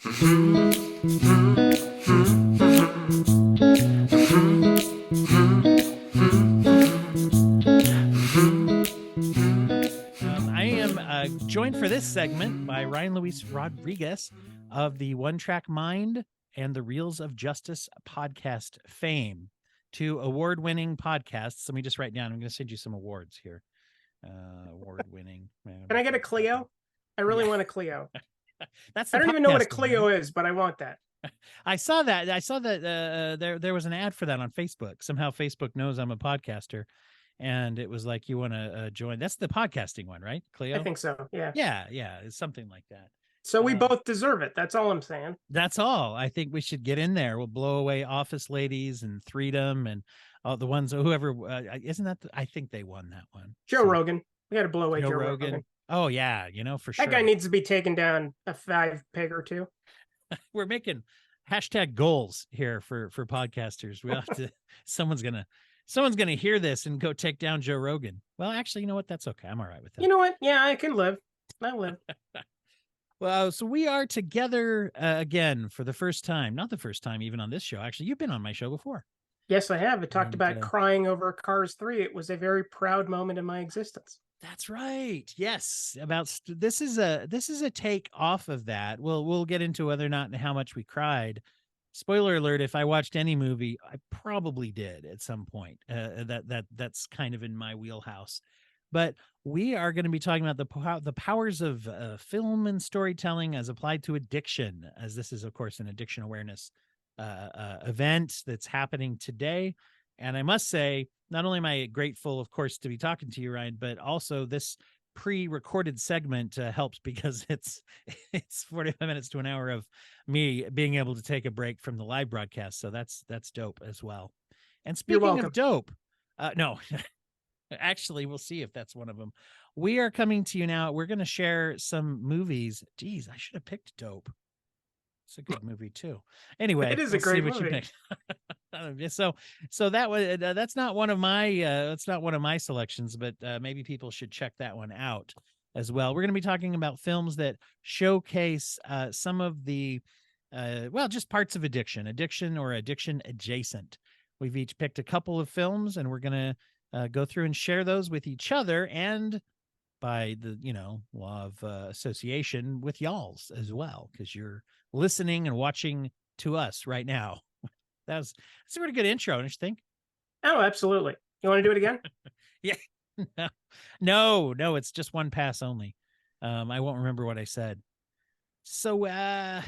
I am joined for this segment by Ryan Luis Rodriguez of the One Track Mind and the Reels of Justice podcast fame. Two award-winning podcasts. Let me just write down. I'm going to send you some awards here. Award-winning. Can I get a Clio? I really want a Clio. That's I don't even know what a Clio is, but I want that. I saw that. I saw that there was an ad for that on Facebook. Somehow Facebook knows I'm a podcaster, and it was like, you want to join. That's the podcasting one, right, Clio? I think so. Yeah. Yeah. It's something like that. So we both deserve it. That's all I'm saying. That's all. I think we should get in there. We'll blow away Office Ladies and Freedom and the ones, whoever, isn't that, I think they won that one. Joe Rogan. We got to blow away Joe Rogan. Oh, yeah, for sure. That guy needs to be taken down a 5 peg or 2. We're making hashtag goals here for podcasters. We have to, someone's going to hear this and go take down Joe Rogan. Well, actually, you know what? That's okay. I'm all right with that. You know what? Yeah, I can live. I live. Well, so we are together again for the first time. Not the first time even on this show. Actually, you've been on my show before. Yes, I have. I talked about crying over Cars 3. It was a very proud moment in my existence. That's right. Yes. This is a take off of that. We'll get into whether or not and how much we cried. Spoiler alert, if I watched any movie, I probably did at some point. That's kind of in my wheelhouse. But we are going to be talking about the powers of film and storytelling as applied to addiction, as this is, of course, an addiction awareness event that's happening today. And I must say, not only am I grateful, of course, to be talking to you, Ryan, but also this pre-recorded segment helps because it's 45 minutes to an hour of me being able to take a break from the live broadcast. So that's dope as well. And speaking of dope, no. Actually, we'll see if that's one of them. We are coming to you now. We're going to share some movies. Geez, I should have picked Dope. It's a good movie too. Anyway, it is a great movie. So that was that's not one of my selections, but maybe people should check that one out as well. We're going to be talking about films that showcase some of the just parts of addiction or addiction adjacent. We've each picked a couple of films, and we're going to go through and share those with each other, and by the law of association with y'all's as well, because you're listening and watching to us right now. That's a pretty good intro, don't you think? Oh, absolutely. You want to do it again? Yeah. No, it's just one pass only. I won't remember what I said. So where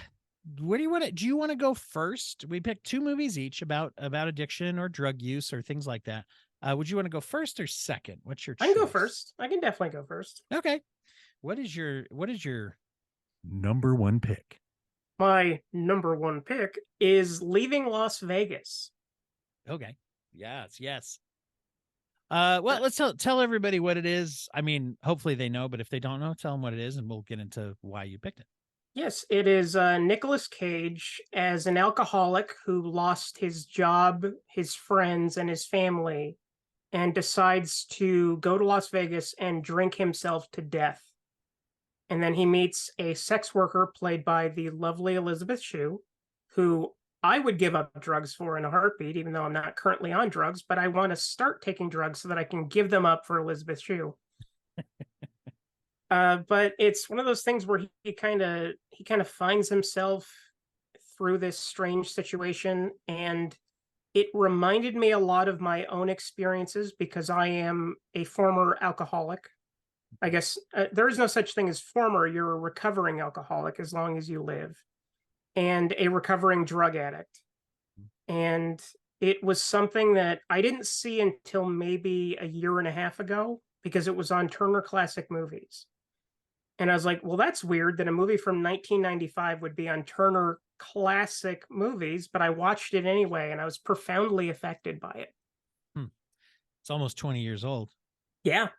do you want to go first? We picked 2 movies each about addiction or drug use or things like that. Would you want to go first or second? What's your choice? I can go first. I can definitely go first. Okay. What is your number one pick? My number one pick is Leaving Las Vegas. Okay. Yes. Well, let's tell everybody what it is. I mean, hopefully they know, but if they don't know, tell them what it is, and we'll get into why you picked it. Yes, it is Nicolas Cage as an alcoholic who lost his job, his friends, and his family, and decides to go to Las Vegas and drink himself to death. And then he meets a sex worker played by the lovely Elizabeth Shue, who I would give up drugs for in a heartbeat, even though I'm not currently on drugs, but I want to start taking drugs so that I can give them up for Elizabeth Shue. But it's one of those things where he kind of finds himself through this strange situation, and it reminded me a lot of my own experiences because I am a former alcoholic. I guess there is no such thing as former. You're a recovering alcoholic as long as you live, and a recovering drug addict. And it was something that I didn't see until maybe a year and a half ago because it was on Turner Classic Movies. And I was like, well, that's weird that a movie from 1995 would be on Turner Classic Movies, but I watched it anyway, and I was profoundly affected by it. It's almost 20 years old. Yeah.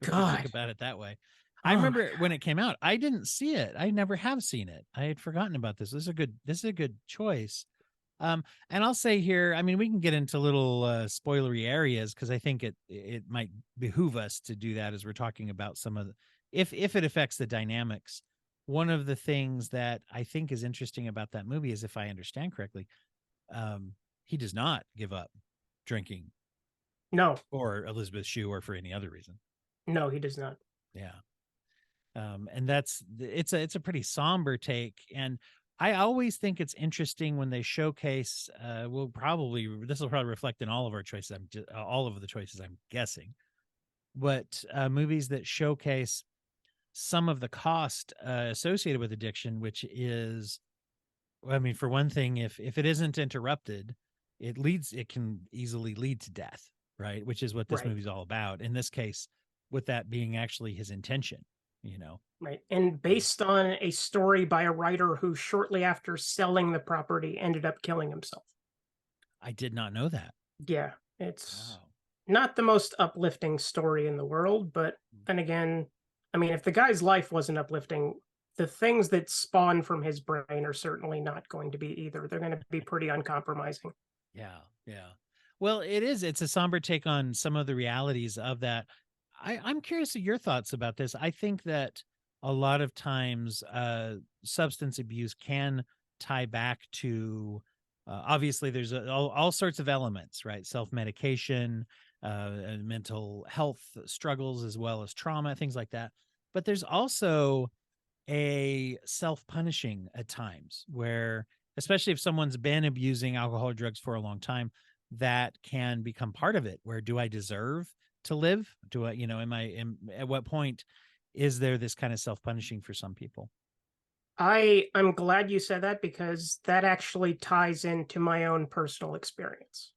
God. Think about it that way. I remember when it came out, I didn't see it. I never have seen it. I had forgotten about this. This is a good choice. And I'll say here, I mean, we can get into little spoilery areas because I think it might behoove us to do that as we're talking about some of the, if it affects the dynamics one of the things that I think is interesting about that movie is, if I understand correctly, he does not give up drinking No, for Elizabeth Shue or for any other reason. no, he does not. Yeah. And it's a pretty somber take. And I always think it's interesting when they showcase, this will probably reflect in all of our choices. All of the choices, I'm guessing, but movies that showcase some of the cost associated with addiction, which is, I mean, for one thing, if it isn't interrupted, it can easily lead to death, right? Which is what this Right, movie's all about. In this case, with that being actually his intention, you know. right. And based on a story by a writer who shortly after selling the property ended up killing himself. I did not know that. Yeah, it's Wow. not the most uplifting story in the world, but then again, I mean, if the guy's life wasn't uplifting, the things that spawn from his brain are certainly not going to be either. They're going to be pretty uncompromising. Yeah, yeah. Well, it's a somber take on some of the realities of that. I'm curious of your thoughts about this. I think that a lot of times substance abuse can tie back to, obviously there's all sorts of elements, right? Self-medication, and mental health struggles, as well as trauma, things like that. But there's also a self-punishing at times, where, especially if someone's been abusing alcohol or drugs for a long time, that can become part of it. Where, do I deserve to live? Do I, at what point is there this kind of self-punishing for some people? I'm glad you said that because that actually ties into my own personal experience.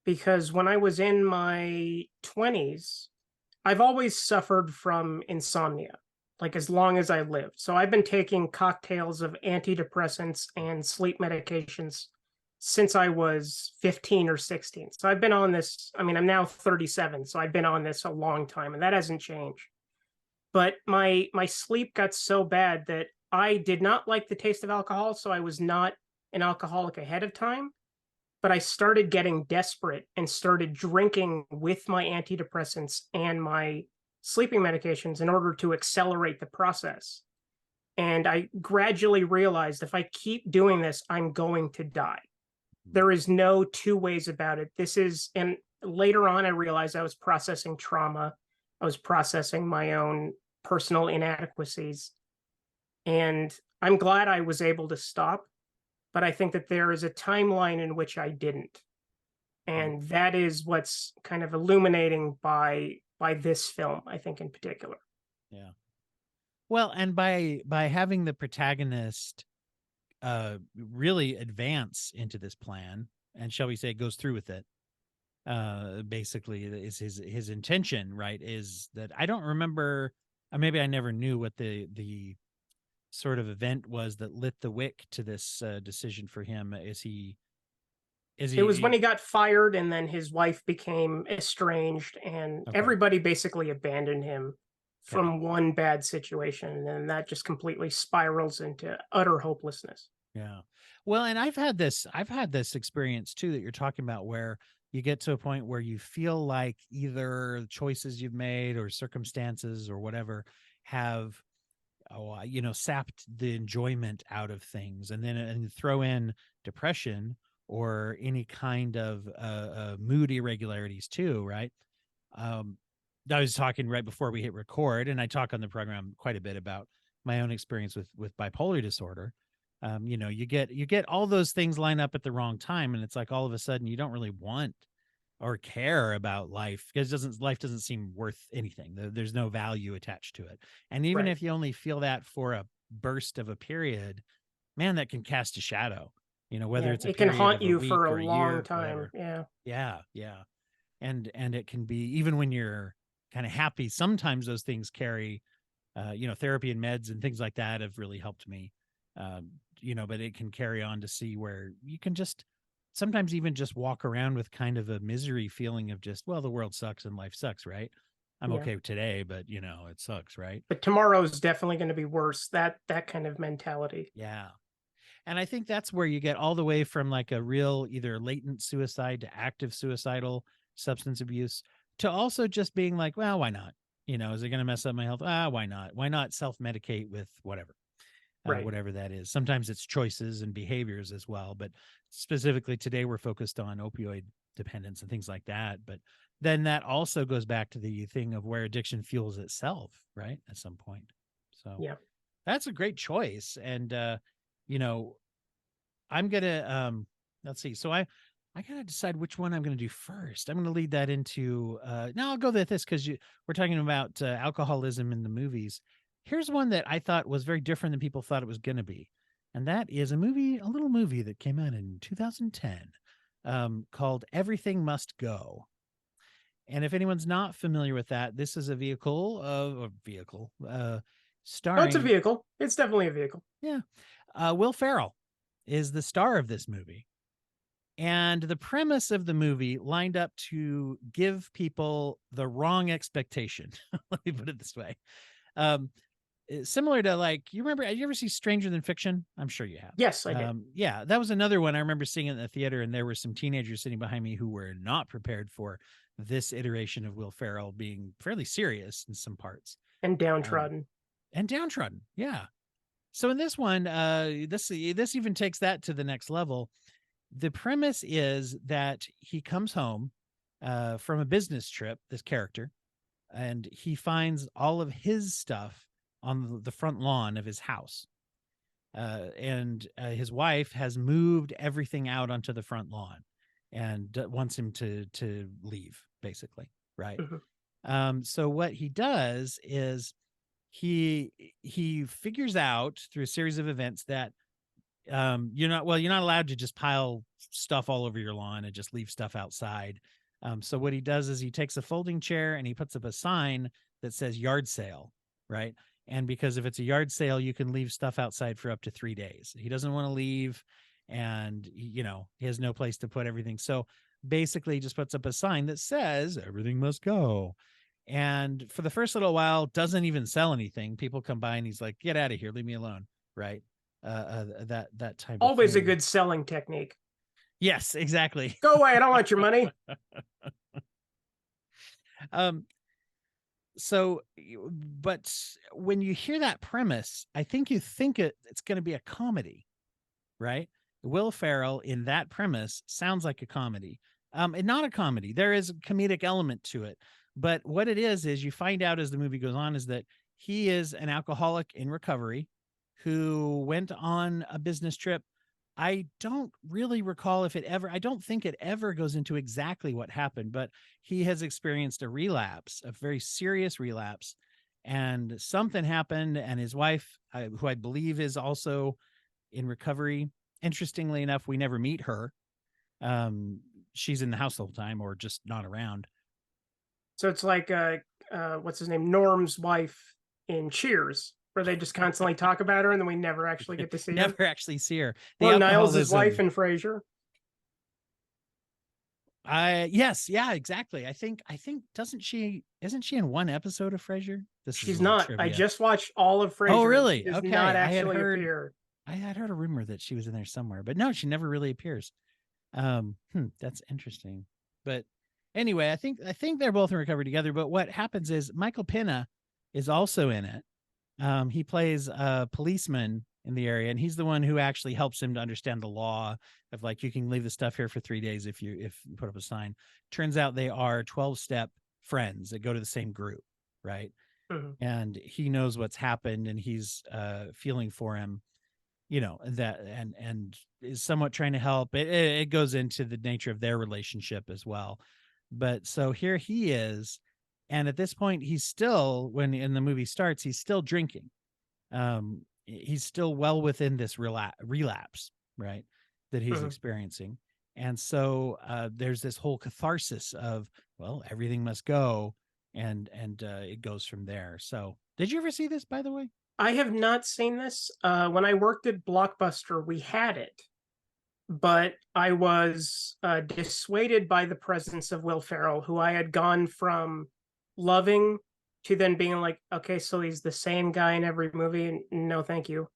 Because when I was in my 20s, I've always suffered from insomnia, like as long as I lived. So I've been taking cocktails of antidepressants and sleep medications since I was 15 or 16. So I've been on this, I mean, I'm now 37, so I've been on this a long time and that hasn't changed. But my sleep got so bad that I did not like the taste of alcohol, so I was not an alcoholic ahead of time, but I started getting desperate and started drinking with my antidepressants and my sleeping medications in order to accelerate the process. And I gradually realized if I keep doing this, I'm going to die. There is no two ways about it. And later on, I realized I was processing trauma. I was processing my own personal inadequacies. And I'm glad I was able to stop, but I think that there is a timeline in which I didn't. Mm. And that is what's kind of illuminating by this film, I think in particular. Yeah. Well, and by having the protagonist really advance into this plan, and shall we say goes through with it, basically is his intention, right? Is that, I don't remember, maybe I never knew what the sort of event was that lit the wick to this decision for him. Is It was when he he got fired and then his wife became estranged and okay? everybody basically abandoned him Okay. from one bad situation. And that just completely spirals into utter hopelessness. Yeah. Well, and I've had this experience too that you're talking about, where you get to a point where you feel like either choices you've made or circumstances or whatever have, sapped the enjoyment out of things. And then and throw in depression or any kind of mood irregularities too, right? Um, I was talking right before we hit record, and I talk on the program quite a bit about my own experience with bipolar disorder. You get all those things line up at the wrong time, and it's like all of a sudden you don't really want or care about life, because life doesn't seem worth anything. There's no value attached to it. And even Right. if you only feel that for a burst of a period, man, that can cast a shadow, whether Yeah. it's a It can period haunt of a you for week a or a long year, time. whatever. Yeah. Yeah, yeah. And it can be, even when you're kind of happy, sometimes those things carry, therapy and meds and things like that have really helped me. But it can carry on to see where you can just sometimes even just walk around with kind of a misery feeling of just, well, the world sucks and life sucks, right? I'm Yeah. okay today, but it sucks, right? But tomorrow's definitely going to be worse. That kind of mentality. Yeah. And I think that's where you get all the way from like a real either latent suicide to active suicidal substance abuse, to also just being like, well, why not? Is it going to mess up my health? Why not? Why not self medicate with whatever? Right. whatever that is. Sometimes it's choices and behaviors as well, but specifically today we're focused on opioid dependence and things like that. But then that also goes back to the thing of where addiction fuels itself, right? At some point. So Yeah. that's a great choice. And you know, I'm gonna let's see. So I gotta decide which one I'm gonna do first. I'm gonna lead that into no, I'll go with this because we're talking about alcoholism in the movies. Here's one that I thought was very different than people thought it was gonna be, and that is a little movie that came out in 2010, called Everything Must Go. And if anyone's not familiar with that, this is a vehicle Oh, it's a starring, vehicle. It's definitely a vehicle. yeah, Will Ferrell is the star of this movie. And the premise of the movie lined up to give people the wrong expectation. Let me put it this way. Um, Similar to, like, you ever see Stranger Than Fiction? I'm sure you have. Yes, I did. Yeah, that was another one. I remember seeing it in the theater, and there were some teenagers sitting behind me who were not prepared for this iteration of Will Ferrell being fairly serious in some parts. And downtrodden. And downtrodden. Yeah. So in this one, this even takes that to the next level. The premise is that he comes home from a business trip, this character, and he finds all of his stuff on the front lawn of his house. And his wife has moved everything out onto the front lawn and wants him to leave, basically, right? So what he does is he figures out through a series of events that you're not allowed to just pile stuff all over your lawn and just leave stuff outside. So what he does is he takes a folding chair and he puts up a sign that says yard sale, right? And because if it's a yard sale, you can leave stuff outside for up to 3 days. He doesn't want to leave, and he has no place to put everything. So basically he just puts up a sign that says everything must go. And for the first little while, doesn't even sell anything. People come by and he's like, get out of here, leave me alone, right? That type of Always a thing. good selling technique. Yes, exactly. Go away. I don't want your money. So, but when you hear that premise, I think you think it's going to be a comedy, right? Will Ferrell in that premise sounds like a comedy. And not a comedy. There is a comedic element to it. But what it is you find out as the movie goes on is that he is an alcoholic in recovery who went on a business trip. I don't really recall I don't think it ever goes into exactly what happened, but he has experienced a relapse, a very serious relapse, and something happened. And his wife, who I believe is also in recovery, interestingly enough, we never meet her. She's in the house the whole time or just not around. So it's like what's his name? Norm's wife in Cheers, where they just constantly talk about her and then we never actually get to see her. Never actually see her. The Or Niles' alcoholism. wife in Frasier. Yes, yeah, exactly. I think isn't she in one episode of Frasier? She's not. Trivia. I just watched all of Frasier. Oh, really? She does Okay. not actually appear. I had heard a rumor that she was in there somewhere, but no, she never really appears. That's interesting. But anyway, I think they're both in recovery together. But what happens is Michael Pena is also in it. He plays a policeman in the area, and he's the one who actually helps him to understand the law of, like, you can leave the stuff here for 3 days if you put up a sign. Turns out they are 12-step friends that go to the same group, right? And he knows what's happened, and he's feeling for him, that and is somewhat trying to help. It goes into the nature of their relationship as well. But so here he is, and at this point he's still, when in the movie starts, he's still drinking. He's still well within this relapse, right, that he's experiencing. And so there's this whole catharsis of, well, everything must go, and it goes from there. So did you ever see this, by the way? I have not seen this. When I worked at Blockbuster, we had it, but I was dissuaded by the presence of Will Ferrell, who I had gone from loving to then being like, okay, so he's the same guy in every movie, and no thank you.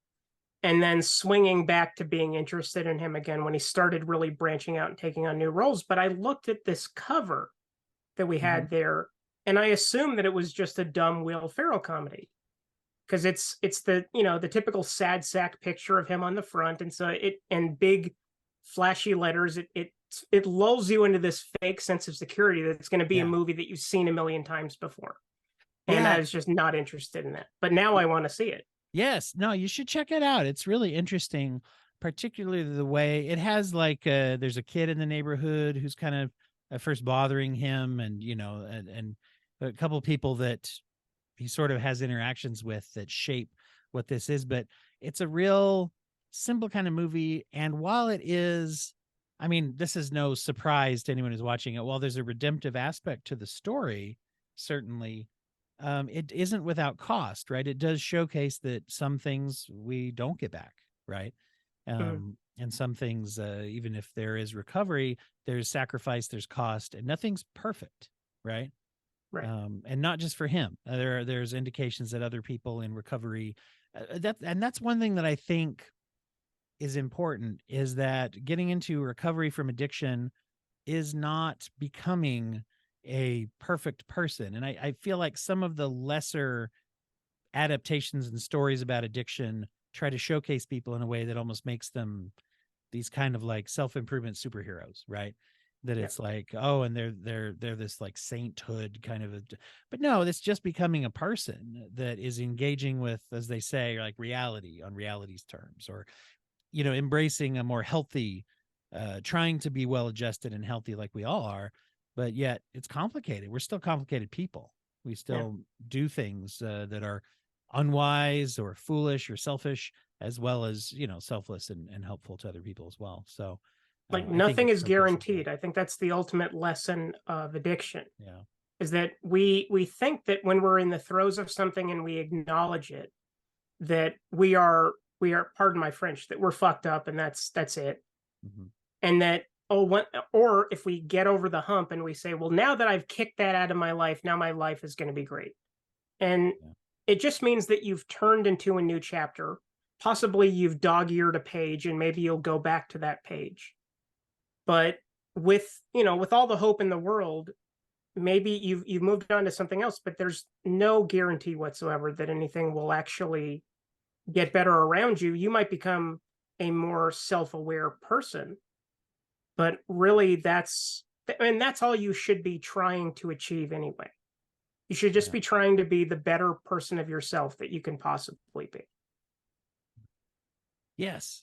And then swinging back to being interested in him again when he started really branching out and taking on new roles. But I looked at this cover that we had there, and I assumed that it was just a dumb Will Ferrell comedy. because it's the, you know, the typical sad sack picture of him on the front, and so it, and big flashy letters, it lulls you into this fake sense of security that it's going to be a Yeah. movie that you've seen a million times before. And I Yeah. was just not interested in that. But now I want to see it. Yes. No, you should check it out. It's really interesting, particularly the way it has like there's a kid in the neighborhood who's kind of at first bothering him, and and a couple of people that he sort of has interactions with that shape what this is. But it's a real simple kind of movie. And while it is, I mean, this is no surprise to anyone who's watching it. While there's a redemptive aspect to the story, certainly, it isn't without cost, right? It does showcase that some things we don't get back, right? Mhm. And some things, even if there is recovery, there's sacrifice, there's cost, and nothing's perfect, right? Right. And not just for him. There's indications that other people in recovery, that's one thing that I think is important, is that getting into recovery from addiction is not becoming a perfect person. And I feel like some of the lesser adaptations and stories about addiction try to showcase people in a way that almost makes them these kind of like self-improvement superheroes, right? That Yeah. it's like, oh, and they're this like sainthood kind of but no, it's just becoming a person that is engaging with, as they say, like reality on reality's terms, or embracing a more healthy, trying to be well adjusted and healthy like we all are. But yet it's complicated. We're still complicated people. We Yeah. still do things that are unwise or foolish or selfish, as well as selfless and helpful to other people as well. So Like I think nothing it is showcases that. guaranteed. I think that's the ultimate lesson of addiction, Yeah. is that we think that when we're in the throes of something and we acknowledge it, that we are, pardon my French, that we're fucked up and that's it. Hmm. And that, oh, what, or if we get over the hump and we say, well, now that I've kicked that out of my life, now my life is going to be great. And Yeah. it just means that you've turned into a new chapter. Possibly you've dog-eared a page and maybe you'll go back to that page. But with, with all the hope in the world, maybe you've moved on to something else, but there's no guarantee whatsoever that anything will actually get better around you. You might become a more self-aware person, but really that's all you should be trying to achieve anyway. You should just Yeah. be trying to be the better person of yourself that you can possibly be. Yes.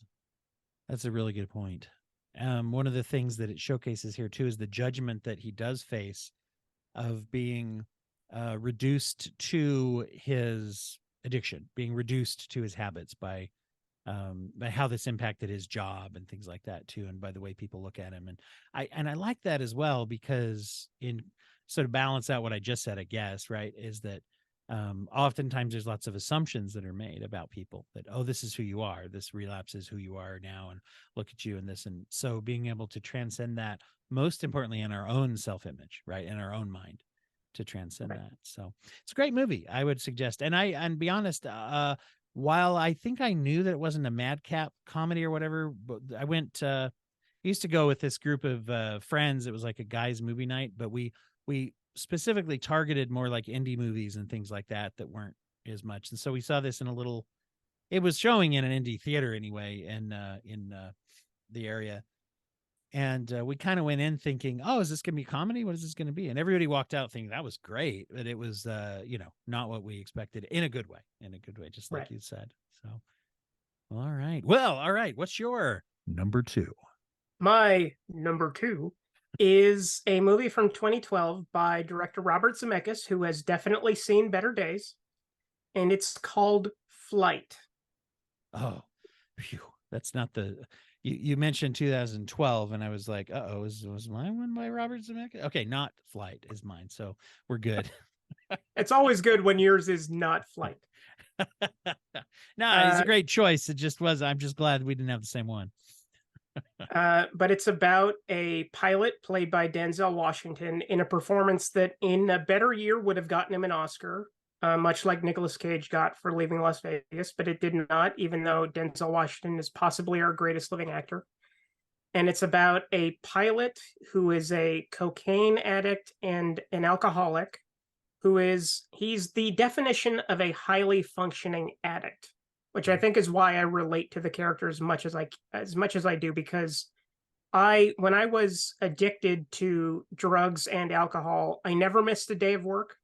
That's a really good point. One of the things that it showcases here too is the judgment that he does face of being reduced to his addiction, being reduced to his habits by how this impacted his job and things like that too, and by the way people look at him. And I like that as well, because in sort of balance out what I just said, I guess, right, is that oftentimes there's lots of assumptions that are made about people that, oh, this is who you are, this relapse is who you are now, and look at you and this. And so being able to transcend that, most importantly in our own self-image, right, in our own mind, to transcend Right. that. So it's a great movie, I would suggest. And be honest, while I think I knew that it wasn't a madcap comedy or whatever, but I used to go with this group of friends. It was like a guys movie night, but we specifically targeted more like indie movies and things like that weren't as much. And so we saw this in a little, it was showing in an indie theater anyway, in the area. And we kind of went in thinking, oh, is this going to be comedy? What is this going to be? And everybody walked out thinking that was great, but it was, not what we expected, in a good way, just Right. like you said. So, all right. Well, all right. What's your number two? My number two is a movie from 2012 by director Robert Zemeckis, who has definitely seen better days, and it's called Flight. Oh, phew. That's not the, you mentioned 2012 and I was like, uh-oh, was mine one by Robert Zemeckis? Okay, not Flight is mine. So we're good. It's always good when yours is not Flight. No, it's a Uh, great choice. It just was. I'm just glad we didn't have the same one. but it's about a pilot played by Denzel Washington in a performance that in a better year would have gotten him an Oscar, much like Nicolas Cage got for Leaving Las Vegas, but it did not, even though Denzel Washington is possibly our greatest living actor. And it's about a pilot who is a cocaine addict and an alcoholic he's the definition of a highly functioning addict, which I Mm. think is why I relate to the character as much as I do, because I when I was addicted to drugs and alcohol, I never missed a day of work.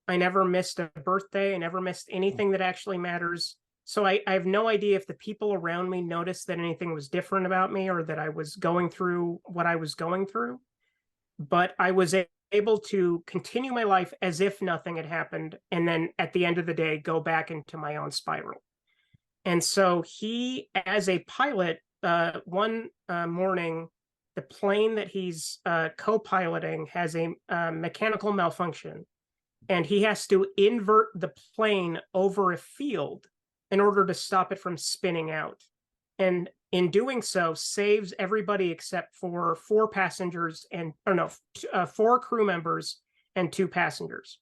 I never missed a birthday. I never missed anything that actually matters. So I have no idea if the people around me noticed that anything was different about me or that I was going through what I was going through. But I was able to continue my life as if nothing had happened. And then at the end of the day, go back into my own spiral. And so he, as a pilot, one morning, the plane that he's co-piloting has a mechanical malfunction, and he has to invert the plane over a field in order to stop it from spinning out. And in doing so, saves everybody except for four passengers and, or no, four crew members and two passengers.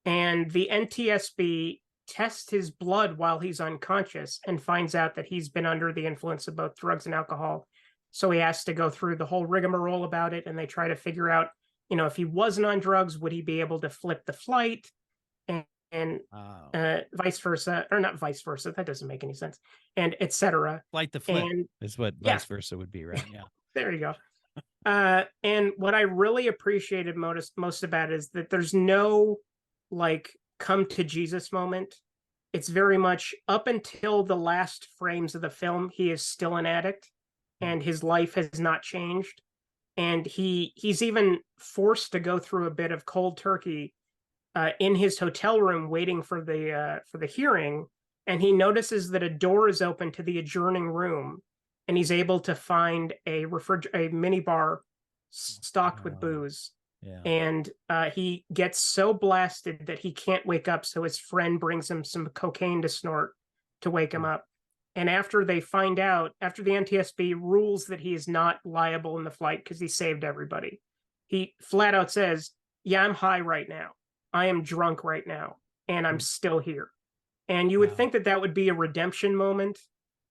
And the NTSB tests his blood while he's unconscious and finds out that he's been under the influence of both drugs and alcohol. So he has to go through the whole rigmarole about it, and they try to figure out, if he wasn't on drugs, would he be able to flip the flight? And Wow. vice versa, or not vice versa. That doesn't make any sense. And etc. Flight the flip And is what yeah, vice versa would be, right? Yeah. there you go. And what I really appreciated most about it is that there's no like come to Jesus moment. It's very much up until the last frames of the film, he is still an addict Mm. and his life has not changed. And he's even forced to go through a bit of cold turkey in his hotel room waiting for the hearing, and he notices that a door is open to the adjourning room, and he's able to find a mini bar stocked with Wow. booze. Yeah. And he gets so blasted that he can't wake up, so his friend brings him some cocaine to snort to wake him Mm. up. And after they find out, after the NTSB rules that he is not liable in the flight because he saved everybody, he flat out says, "Yeah, I'm high right now. I am drunk right now, and I'm Mm. still here." And you would Wow. think that that would be a redemption moment,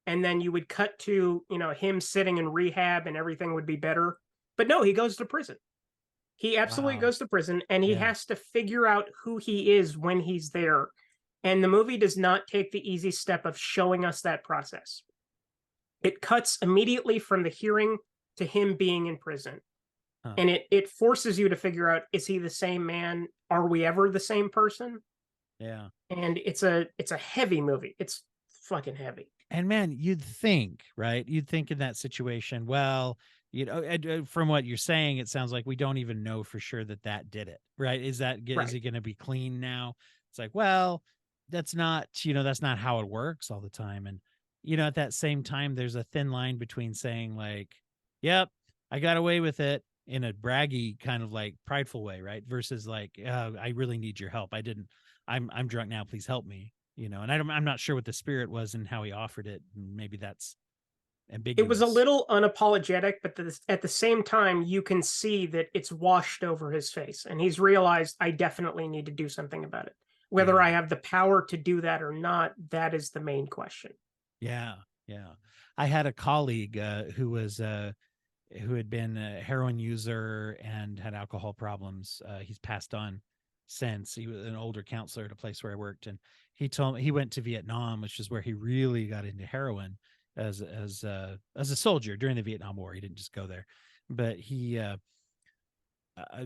and then you would cut to him sitting in rehab and everything would be better. But no, he goes to prison. He absolutely Wow. goes to prison, and he Yeah. has to figure out who he is when he's there. And the movie does not take the easy step of showing us that process. It cuts immediately from the hearing to him being in prison. Huh. And it forces you to figure out, is he the same man? Are we ever the same person? Yeah. And it's a heavy movie. It's fucking heavy. And man, you'd think, right? You'd think in that situation, well, from what you're saying, it sounds like we don't even know for sure that that did it, right? Is Right. he going to be clean now? It's like, well, that's not how it works all the time. And, at that same time, there's a thin line between saying like, yep, I got away with it in a braggy kind of like prideful way, right? Versus like, I really need your help. I'm drunk now. Please help me. And I'm not sure what the spirit was and how he offered it. Maybe that's It was a ambiguous. little unapologetic, but at the same time, you can see that it's washed over his face. And he's realized, I definitely need to do something about it. Whether Yeah. I have the power to do that or not, that is the main question. Yeah. Yeah. I had a colleague who had been a heroin user and had alcohol problems. He's passed on since. He was an older counselor at a place where I worked, and he told me he went to Vietnam, which is where he really got into heroin as a soldier during the Vietnam War. He didn't just go there, but he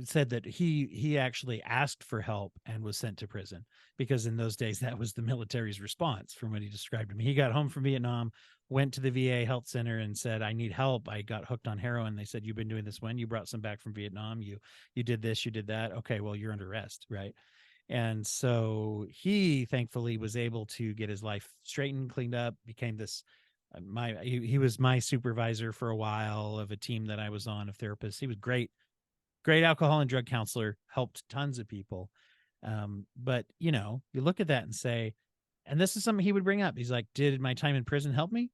said that he actually asked for help and was sent to prison because in those days that was the military's response. From what he described to me, he got home from Vietnam, went to the VA health center and said, I need help, I got hooked on heroin. They said, you've been doing this when? You brought some back from Vietnam, you did this, you did that. Okay, well, you're under arrest, right? And so he thankfully was able to get his life straightened, cleaned up, became this he was my supervisor for a while of a team that I was on of therapists. He was great alcohol and drug counselor, helped tons of people. But you look at that and say, and this is something he would bring up. He's like, did my time in prison help me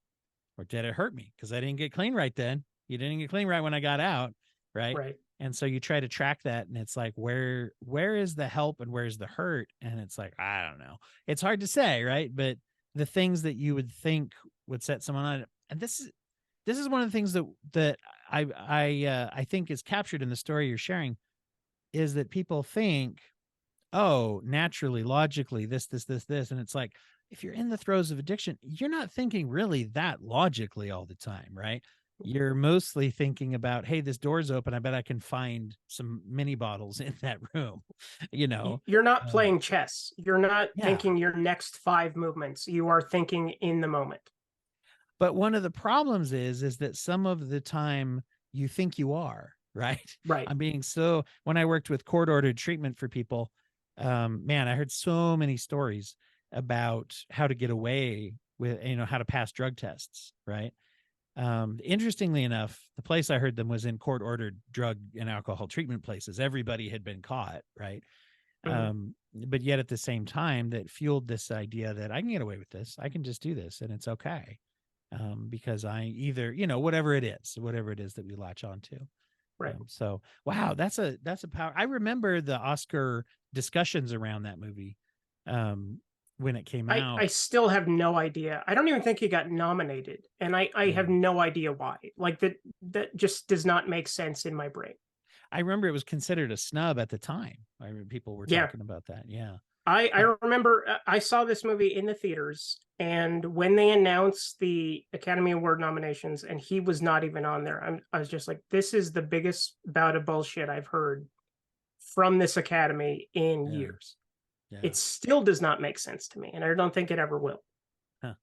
or did it hurt me? Because I didn't get clean right then. You didn't get clean right when I got out. Right. Right. And so you try to track that and it's like, where is the help and where's the hurt? And it's like, I don't know. It's hard to say. Right. But the things that you would think would set someone on, and this is one of the things that I think is captured in the story you're sharing, is that people think, oh, naturally, logically, this. And it's like, if you're in the throes of addiction, you're not thinking really that logically all the time, right? You're mostly thinking about, hey, this door's open. I bet I can find some mini bottles in that room, you know? You're not Um, playing chess. You're not yeah. thinking your next 5 movements. You are thinking in the moment. But one of the problems is that some of the time you think you are, right? Right. I'm being so, when I worked with court ordered treatment for people, man, I heard so many stories about how to get away with, how to pass drug tests, right? Interestingly enough, the place I heard them was in court ordered drug and alcohol treatment places. Everybody had been caught, right? Mhm. But yet at the same time, that fueled this idea that I can get away with this. I can just do this and it's okay. Because I either, whatever it is that we latch on to. Right. So, wow, that's a power. I remember the Oscar discussions around that movie when it came I out. still have no idea. I don't even think he got nominated, and I Yeah. have no idea why. Like that just does not make sense in my brain. I remember it was considered a snub at the time. I remember people were Yeah. talking about that. Yeah. I remember I saw this movie in the theaters, and when they announced the Academy Award nominations, and he was not even on there, I was just like, "This is the biggest bout of bullshit I've heard from this Academy in Yeah. years." Yeah. It still does not make sense to me, and I don't think it ever will. Huh.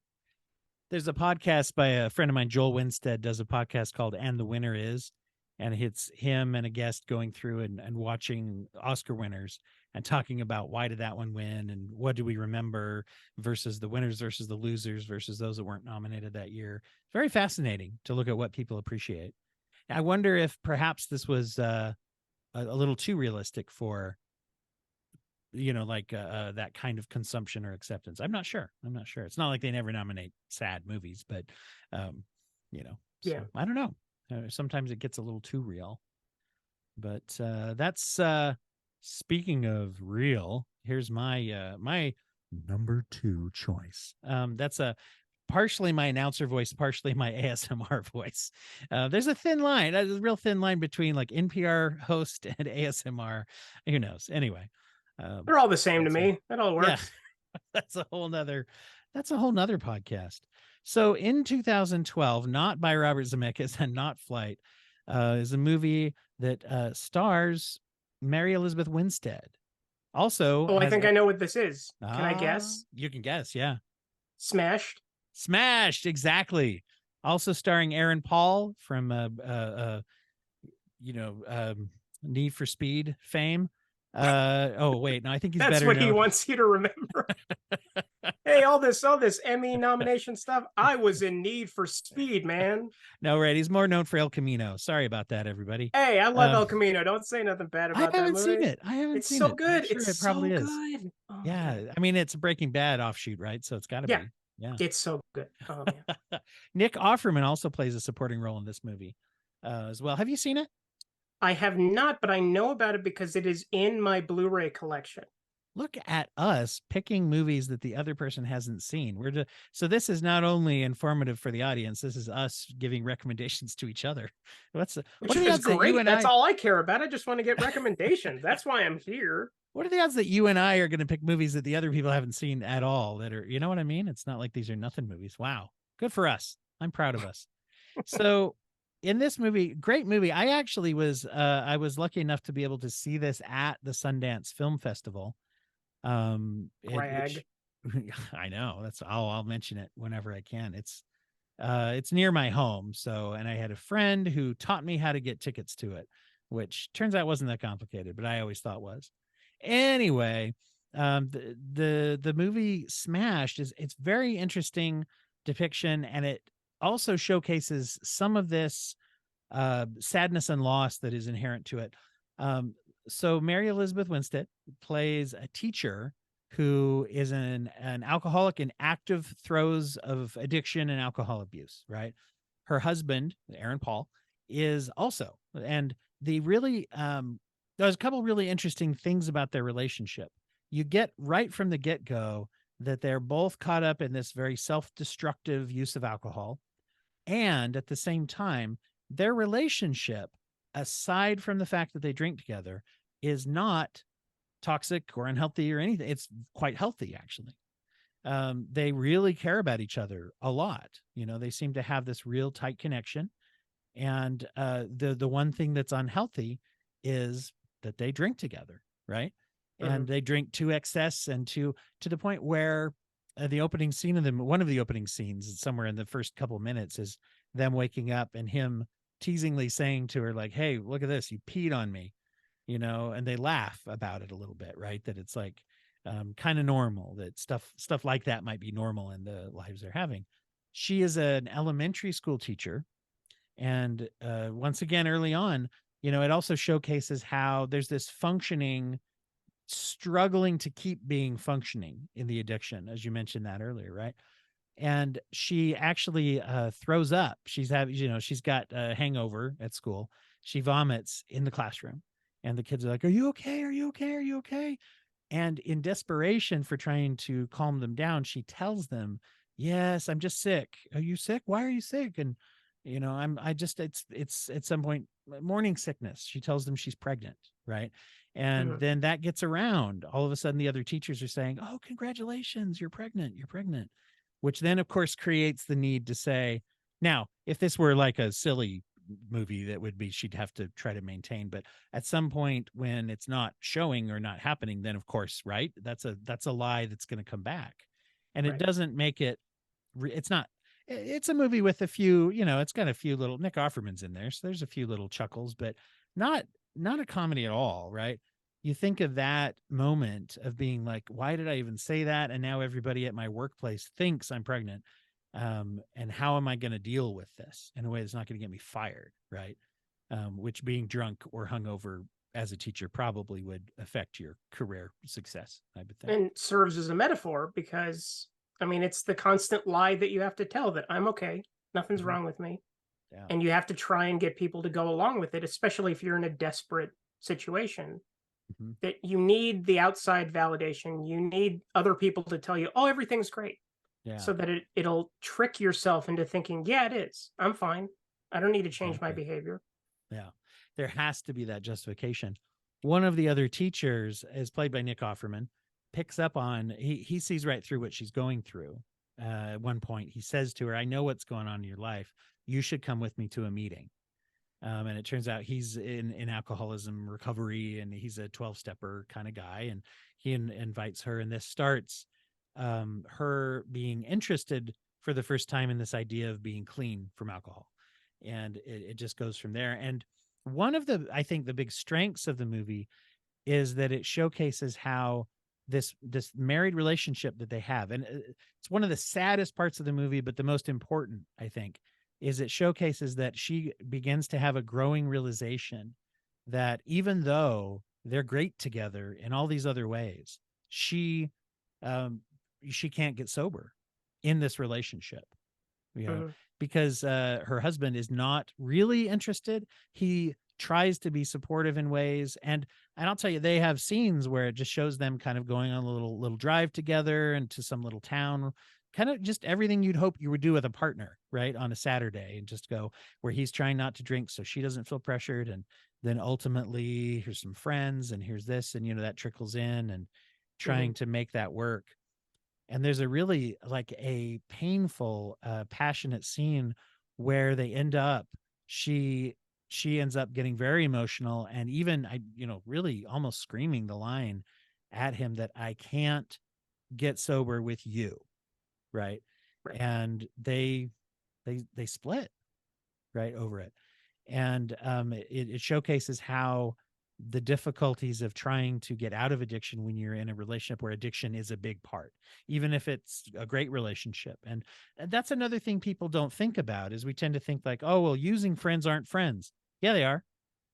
There's a podcast by a friend of mine, Joel Winstead, does a podcast called And the Winner Is. And it's him and a guest going through and watching Oscar winners and talking about why did that one win and what do we remember versus the winners versus the losers versus those that weren't nominated that year. Very fascinating to look at what people appreciate. I wonder if perhaps this was a little too realistic for that kind of consumption or acceptance. I'm not sure. It's not like they never nominate sad movies, but Yeah. so I don't know. Sometimes it gets a little too real. But that's speaking of real. Here's my my number 2 choice. That's a partially my announcer voice, partially my ASMR voice. There's a thin line. There's a real thin line between like NPR host and ASMR. Who knows? Anyway, They're all the same to that's me. That all yeah, works. that's a whole nother podcast. So in 2012, not by Robert Zemeckis and not Flight, is a movie that stars Mary Elizabeth Winstead. Also Oh, I has think I know what this is. Can I guess? you can guess, yeah. Smashed. Smashed, exactly. Also starring Aaron Paul from Need for Speed fame. Oh wait, no, I think he's That's better what he known. wants you to remember. Hey, all this Emmy nomination stuff. I was in Need for Speed, man. No, right, he's more known for El Camino. Sorry about that, everybody. Hey, I love Um, El Camino. Don't say nothing bad I about that haven't seen movie. it. I haven't It's seen so it. I'm good. sure It's it so probably is. good. Oh Yeah, man. I mean it's a Breaking Bad offshoot, right? So it's got to Yeah, be. Yeah. it's so good. Oh man. Nick Offerman also plays a supporting role in this movie as well. Have you seen it? I have not, but I know about it because it is in my Blu-ray collection. Look at us picking movies that the other person hasn't seen. So this is not only informative for the audience. This is us giving recommendations to each other. What Which are the is odds that you great. and That's I? all I care about. I just want to get recommendations. That's why I'm here. What are the odds that you and I are going to pick movies that the other people haven't seen at all? That are, you know what I mean? It's not like these are nothing movies. Wow, good for us. I'm proud of us. So in this movie, great movie. I was lucky enough to be able to see this at the Sundance Film Festival. Which Brag. I know that's I'll mention it whenever I can. It's near my home. So, and I had a friend who taught me how to get tickets to it, which turns out wasn't that complicated, but I always thought was. Anyway, the movie Smashed it's very interesting depiction, and it also showcases some of this sadness and loss that is inherent to it. So Mary Elizabeth Winstead plays a teacher who is an alcoholic in active throes of addiction and alcohol abuse, right? Her husband, Aaron Paul, is also, and the really there's a couple really interesting things about their relationship. You get right from the get-go that they're both caught up in this very self-destructive use of alcohol. And at the same time, their relationship, aside from the fact that they drink together, is not toxic or unhealthy or anything. It's quite healthy, actually. They really care about each other a lot. You know, they seem to have this real tight connection. And the one thing that's unhealthy is that they drink together, right? Hmm. And they drink to excess and to the point where the opening scene of them, one of the opening scenes, somewhere in the first couple minutes, is them waking up and him teasingly saying to her, like, "Hey, look at this, you peed on me," you know, and they laugh about it a little bit, right? That it's like kind of normal, that stuff like that might be normal in the lives they're having. She is an elementary school teacher, and once again, early on, you know, it also showcases how there's this functioning, struggling to keep being functioning in the addiction, as you mentioned that earlier, right? And she actually throws up. She's got a hangover at school. She vomits in the classroom, and the kids are like, "Are you okay? Are you okay? Are you okay?" And in desperation for trying to calm them down, she tells them, "Yes, I'm just sick. Are you sick? Why are you sick?" And you know, I just it's at some point morning sickness. She tells them she's pregnant, right? And Hmm. then that gets around. All of a sudden the other teachers are saying, "Oh, congratulations, you're pregnant. You're pregnant." Which then of course creates the need to say, now, if this were like a silly movie, that would be she'd have to try to maintain, but at some point when it's not showing or not happening, then of course, right, that's a lie that's going to come back. And it Right. doesn't make it it's not, it's a movie with a few, you know, it's got a few little, Nick Offerman's in there, so there's a few little chuckles, but not not a comedy at all, right? You think of that moment of being like, why did I even say that? And now everybody at my workplace thinks I'm pregnant. And how am I going to deal with this in a way that's not going to get me fired, right? Which being drunk or hungover as a teacher probably would affect your career success, I would think. And serves as a metaphor because, I mean, it's the constant lie that you have to tell that I'm okay, nothing's Mhm. wrong with me. Yeah. And you have to try and get people to go along with it, especially if you're in a desperate situation. Mhm. That you need the outside validation. You need other people to tell you, "Oh, everything's great," Yeah. so that it'll trick yourself into thinking, "Yeah, it is. I'm fine. I don't need to change my Exactly. behavior." Yeah. There has to be that justification. One of the other teachers, is played by Nick Offerman, picks up on, he sees right through what she's going through. At one point, he says to her, "I know what's going on in your life. You should come with me to a meeting." And it turns out he's in alcoholism recovery, and he's a 12 stepper kind of guy. And he invites her, and this starts her being interested for the first time in this idea of being clean from alcohol. And it just goes from there. And one of the, I think, the big strengths of the movie is that it showcases how this married relationship that they have, and it's one of the saddest parts of the movie, but the most important, I think, is it showcases that she begins to have a growing realization that even though they're great together in all these other ways, she um she can't get sober in this relationship, you know, Mhm. because her husband is not really interested. He tries to be supportive in ways, and I'll tell you, they have scenes where it just shows them kind of going on a little drive together into some little town, kind of just everything you'd hope you would do with a partner, right, on a Saturday, and just go where he's trying not to drink so she doesn't feel pressured, and then ultimately here's some friends and here's this, and you know, that trickles in, and trying Mhm. to make that work. And there's a really like a painful passionate scene where they end up, she she ends up getting very emotional, and even, I you know, really almost screaming the line at him that, "I can't get sober with you," right? Right. And they split right over it. And it showcases how the difficulties of trying to get out of addiction when you're in a relationship where addiction is a big part, even if it's a great relationship. And that's another thing people don't think about, is we tend to think like, oh, well, using friends aren't friends. Yeah, they are.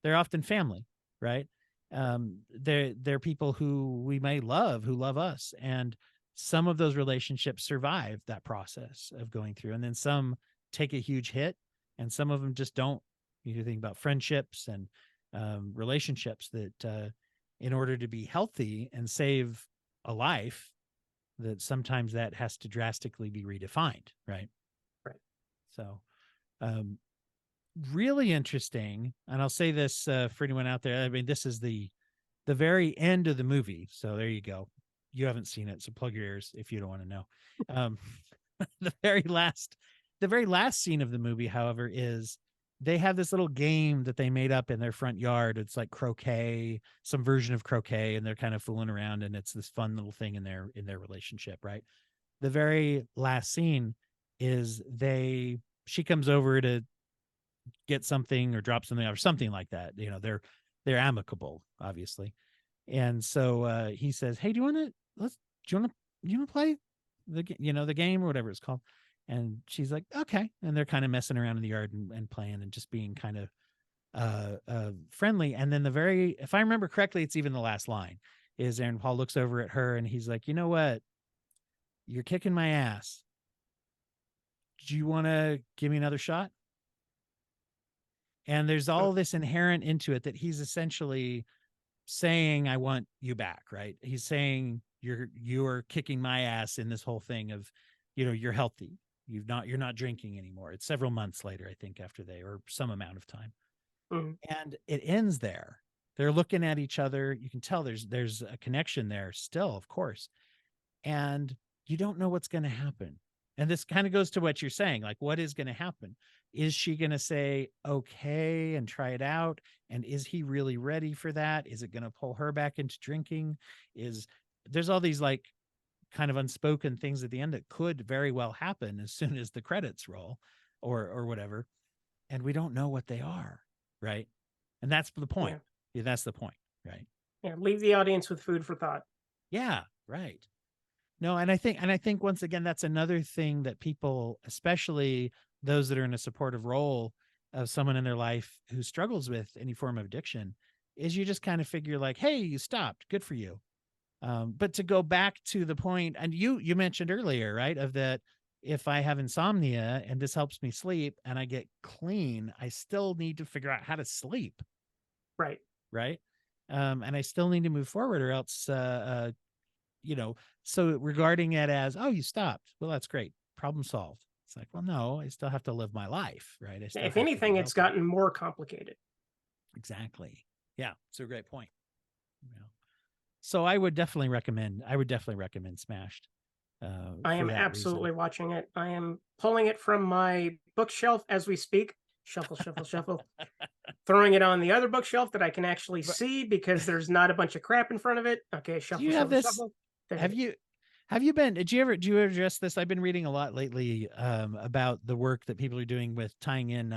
They're often family, right? They're people who we may love, who love us. And some of those relationships survive that process of going through, and then some take a huge hit, and some of them just don't. You think about friendships and relationships that, in order to be healthy and save a life, that sometimes that has to drastically be redefined, right? Right. So, um, really interesting. And I'll say this for anyone out there. I mean, this is the the very end of the movie. So there you go. You haven't seen it, so plug your ears if you don't want to know. Um, the very last scene of the movie, however, is they have this little game that they made up in their front yard. It's like croquet, some version of croquet, and they're kind of fooling around, and it's this fun little thing in their relationship, right? The very last scene is she comes over to get something or drop something or something like that. You know, they're amicable, obviously. And so he says, "Hey, do you want to play the game or whatever it's called?" And she's like, "Okay." And they're kind of messing around in the yard and playing and just being kind of friendly. And then if I remember correctly, it's even the last line is Aaron Paul looks over at her and he's like, "You know what? You're kicking my ass. Do you want to give me another shot?" And there's all this inherent into it that he's essentially saying, "I want you back," right? He's saying you're kicking my ass in this whole thing of, you're healthy. You're not drinking anymore. It's several months later, I think, after or some amount of time. Mm-hmm. And it ends there. They're looking at each other. You can tell there's a connection there still, of course. And you don't know what's going to happen. And this kind of goes to what you're saying, like, what is going to happen? Is she going to say, okay, and try it out? And is he really ready for that? Is it going to pull her back into drinking? There's all these like kind of unspoken things at the end that could very well happen as soon as the credits roll or whatever. And we don't know what they are. Right. And that's the point. Yeah, that's the point. Right. Yeah. Leave the audience with food for thought. Yeah. Right. No, and I think once again, that's another thing that people, especially those that are in a supportive role of someone in their life who struggles with any form of addiction, is you just kind of figure like, hey, you stopped. Good for you. But to go back to the point, and you mentioned earlier, right, of that, if I have insomnia and this helps me sleep and I get clean, I still need to figure out how to sleep. Right. Right. And I still need to move forward or else, so regarding it as, oh, you stopped. Well, that's great. Problem solved. It's like, well, no, I still have to live my life. Right. If anything, it's gotten more complicated. Exactly. Yeah. It's a great point. So I would definitely recommend Smashed. I am absolutely watching it. I am pulling it from my bookshelf as we speak. Shuffle, shuffle, shuffle. Throwing it on the other bookshelf that I can actually see because there's not a bunch of crap in front of it. Okay, shuffle, shuffle, shuffle. Have you been? Do you ever address this? I've been reading a lot lately about the work that people are doing with tying in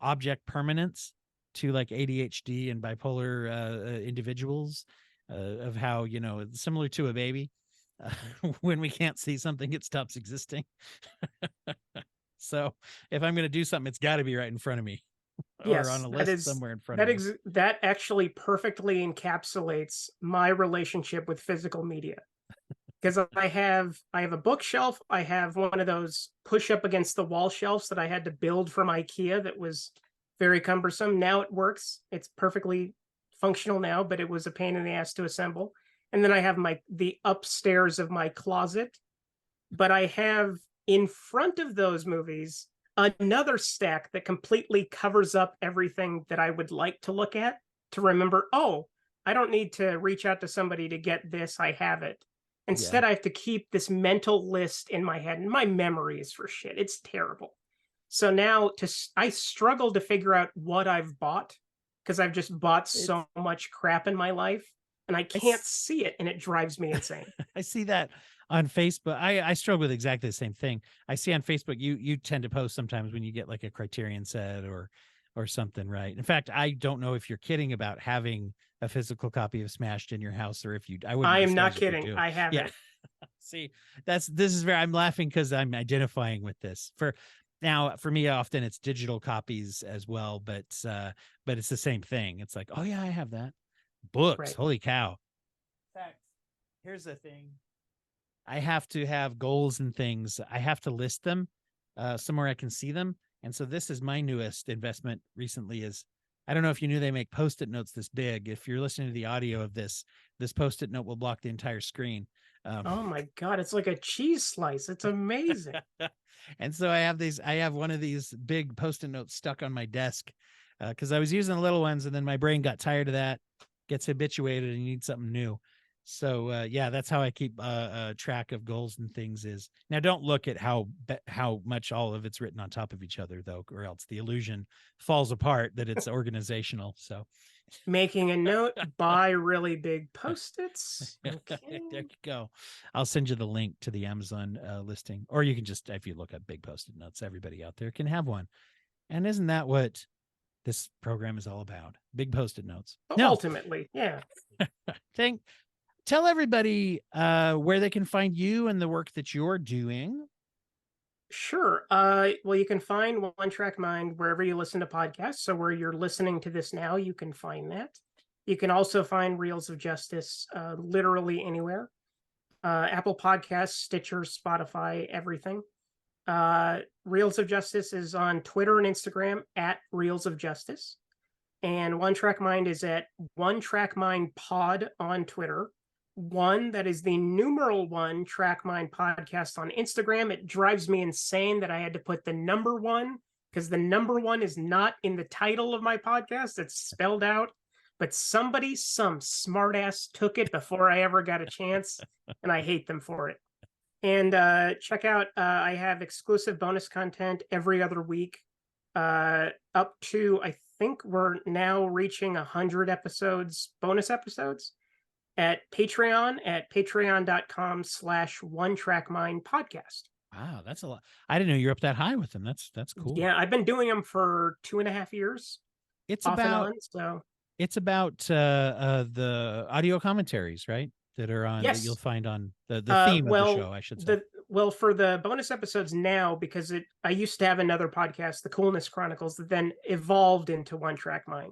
object permanence to like ADHD and bipolar individuals, of how it's similar to a baby. When we can't see something, it stops existing. So if I'm going to do something, it's got to be right in front of me, or on a list somewhere in front of me. That actually perfectly encapsulates my relationship with physical media. Because I have a bookshelf. I have one of those push up against the wall shelves that I had to build from IKEA that was very cumbersome. Now it works. It's perfectly functional now, but it was a pain in the ass to assemble. And then I have the upstairs of my closet. But I have in front of those movies another stack that completely covers up everything that I would like to look at to remember, oh, I don't need to reach out to somebody to get this. I have it. Instead, I have to keep this mental list in my head, and my memory is for shit. It's terrible. So now I struggle to figure out what I've bought because I've just bought so much crap in my life and I can't see it, and it drives me insane. I see that on Facebook. I struggle with exactly the same thing. I see on Facebook, you tend to post sometimes when you get like a Criterion set or something, right? In fact, I don't know if you're kidding about having a physical copy of Smashed in your house, or if you, I am not kidding. I have it. See, I'm laughing because I'm identifying with this. For me, often it's digital copies as well, but it's the same thing. It's like, oh yeah, I have that. Books, right. Holy cow. In fact, here's the thing. I have to have goals and things. I have to list them somewhere I can see them. And so this is my newest investment recently is, I don't know if you knew they make Post-it notes this big. If you're listening to the audio of this Post-it note will block the entire screen. Oh my God, it's like a cheese slice. It's amazing. And so I have one of these big Post-it notes stuck on my desk because I was using the little ones and then my brain got tired of that. gets habituated and you need something new. So yeah, that's how I keep track of goals and things. Is now don't look at how much all of it's written on top of each other though, or else the illusion falls apart that it's organizational. So Making a note, buy really big Post-its. Okay. there you go. I'll send you the link to the Amazon listing, or you can just, if you look up big Post-it notes, everybody out there can have one. And isn't that what this program is all about? Big Post-it notes. No, Ultimately, yeah. Tell everybody where they can find you and the work that you're doing. Sure. Well, you can find One Track Mind wherever you listen to podcasts. So where you're listening to this now, you can find that. You can also find Reels of Justice literally anywhere. Apple Podcasts, Stitcher, Spotify, everything. Reels of Justice is on Twitter and Instagram at Reels of Justice. And One Track Mind is at One Track Mind Pod on Twitter. That is the numeral 1 Track Mind podcast on Instagram. It drives me insane that I had to put the number 1 because the number 1 is not in the title of my podcast. It's spelled out, but some smartass took it before I ever got a chance, and I hate them for it. And check out, I have exclusive bonus content every other week, up to, I think we're now reaching 100 episodes, bonus episodes, at Patreon at patreon.com/One Track Mind podcast. Wow, that's a lot. I didn't know you're up that high with them. That's cool. Yeah, I've been doing them for 2.5 years. It's off about and on, so it's about the audio commentaries, right? That are on that yes. you'll find on the theme of the show, I should say. Well, for the bonus episodes now, because I used to have another podcast, the Coolness Chronicles, that then evolved into One Track Mind.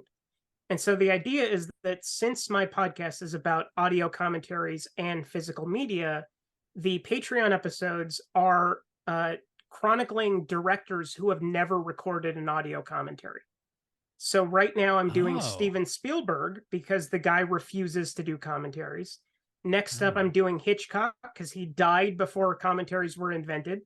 And so the idea is that since my podcast is about audio commentaries and physical media, the Patreon episodes are chronicling directors who have never recorded an audio commentary. So right now I'm doing Steven Spielberg because the guy refuses to do commentaries. Next up, I'm doing Hitchcock because he died before commentaries were invented.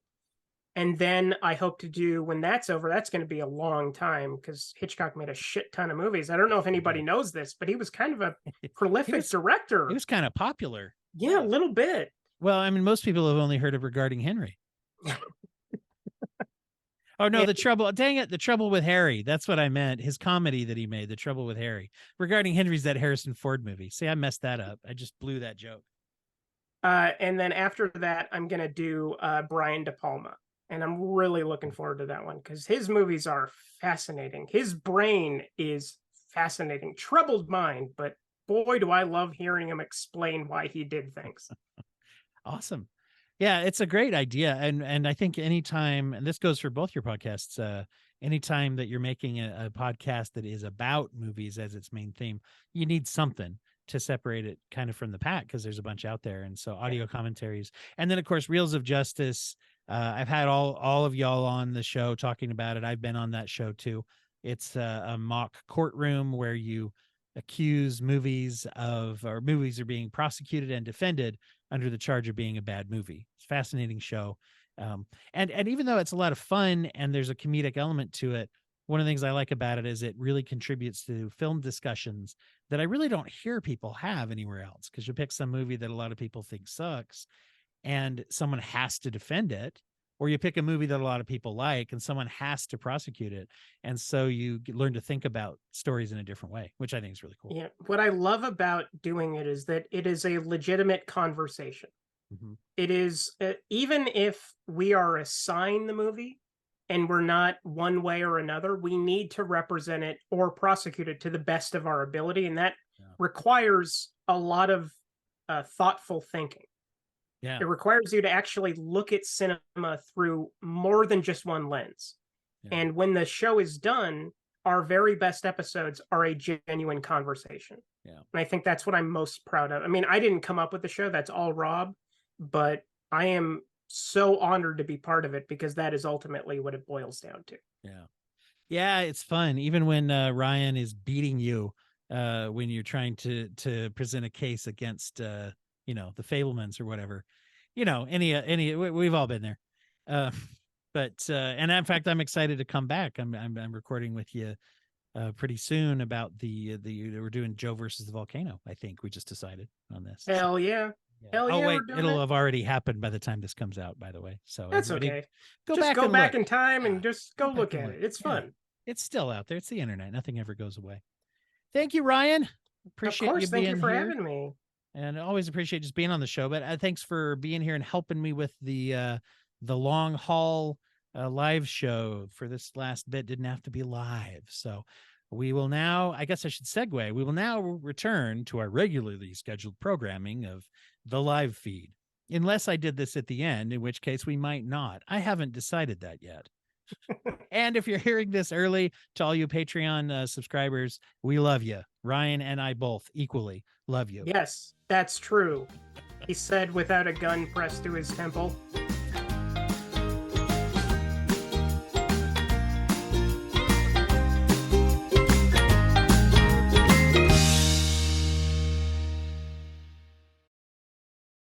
And then I hope to do, when that's over, that's going to be a long time because Hitchcock made a shit ton of movies. I don't know if anybody knows this, but he was kind of a prolific director. He was kind of popular. Yeah, a little bit. Well, I mean, most people have only heard of Regarding Henry. Oh, no, The Trouble with Harry. That's what I meant. His comedy that he made, The Trouble with Harry. Regarding Henry's that Harrison Ford movie. See, I messed that up. I just blew that joke. And then after that, I'm going to do Brian De Palma. And I'm really looking forward to that one because his movies are fascinating. His brain is fascinating. Troubled mind, but boy, do I love hearing him explain why he did things. Awesome. Yeah, it's a great idea. And I think anytime, and this goes for both your podcasts, anytime that you're making a podcast that is about movies as its main theme, you need something to separate it kind of from the pack because there's a bunch out there. And so audio commentaries. And then, of course, Reels of Justice. I've had all of y'all on the show talking about it. I've been on that show too. It's a mock courtroom where you accuse movies are being prosecuted and defended under the charge of being a bad movie. It's a fascinating show. And even though it's a lot of fun and there's a comedic element to it, one of the things I like about it is it really contributes to film discussions that I really don't hear people have anywhere else. Because you pick some movie that a lot of people think sucks and someone has to defend it, or you pick a movie that a lot of people like and someone has to prosecute it. And so you learn to think about stories in a different way, which I think is really cool. Yeah. What I love about doing it is that it is a legitimate conversation. Mm-hmm. It is, even if we are assigned the movie and we're not one way or another, we need to represent it or prosecute it to the best of our ability. And that requires a lot of thoughtful thinking. Yeah. It requires you to actually look at cinema through more than just one lens. Yeah. And when the show is done, our very best episodes are a genuine conversation. Yeah. And I think that's what I'm most proud of. I mean, I didn't come up with the show. That's all Rob. But I am so honored to be part of it because that is ultimately what it boils down to. Yeah. Yeah, it's fun. Even when Ryan is beating you when you're trying to present a case against the Fablemans or whatever, any we've all been there. But and in fact, I'm excited to come back. I'm recording with you pretty soon about the we're doing Joe versus the volcano. I think we just decided on this. Hell yeah. Yeah. Hell Oh yeah, wait, we're doing it'll it. have already happened by the time this comes out, by the way. So That's everybody okay. go Just back go and back look. in time and Yeah, just go go back look and at look. it. It's Yeah. fun. It's still out there. It's the internet. Nothing ever goes away. Thank you, Ryan. Of Appreciate course, you thank you being for here. having me. And I always appreciate just being on the show. But thanks for being here and helping me with the long haul live show for this last bit. Didn't have to be live. So we will now, I guess I should segue. We will now return to our regularly scheduled programming of the live feed. Unless I did this at the end, in which case we might not. I haven't decided that yet. And if you're hearing this early, to all you Patreon subscribers, we love you. Ryan and I both equally love you. Yes, that's true. He said without a gun pressed to his temple.